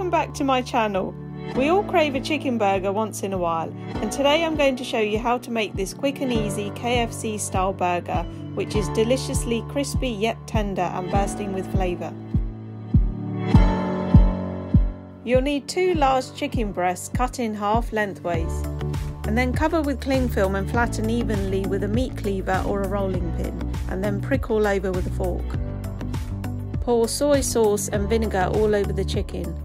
Welcome back to my channel. We all crave a chicken burger once in a while, and today I'm going to show you how to make this quick and easy KFC style burger, which is deliciously crispy yet tender and bursting with flavour. You'll need 2 large chicken breasts cut in half lengthways, and then cover with cling film and flatten evenly with a meat cleaver or a rolling pin, and then prick all over with a fork. Pour soy sauce and vinegar all over the chicken.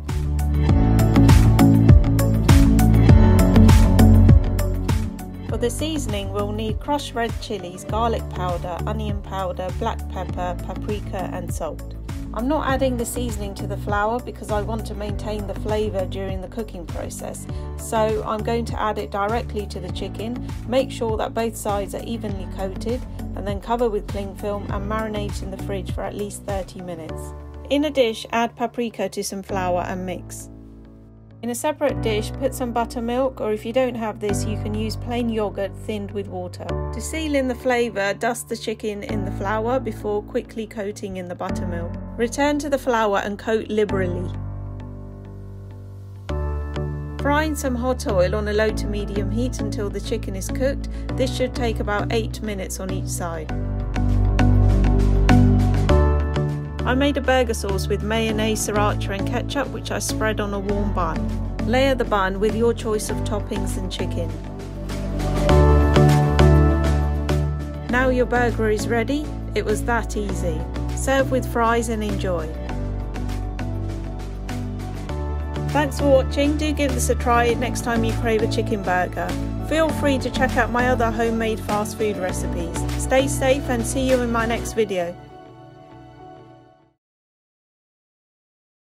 For the seasoning, we'll need crushed red chilies, garlic powder, onion powder, black pepper, paprika and salt. I'm not adding the seasoning to the flour because I want to maintain the flavour during the cooking process, so I'm going to add it directly to the chicken. Make sure that both sides are evenly coated and then cover with cling film and marinate in the fridge for at least 30 minutes. In a dish, add paprika to some flour and mix. In a separate dish, put some buttermilk, or if you don't have this, you can use plain yogurt thinned with water. To seal in the flavour, dust the chicken in the flour before quickly coating in the buttermilk. Return to the flour and coat liberally. Fry in some hot oil on a low to medium heat until the chicken is cooked. This should take about 8 minutes on each side. I made a burger sauce with mayonnaise, sriracha and ketchup, which I spread on a warm bun. Layer the bun with your choice of toppings and chicken. Now your burger is ready. It was that easy. Serve with fries and enjoy. Thanks for watching. Do give this a try next time you crave a chicken burger. Feel free to check out my other homemade fast food recipes. Stay safe and see you in my next video.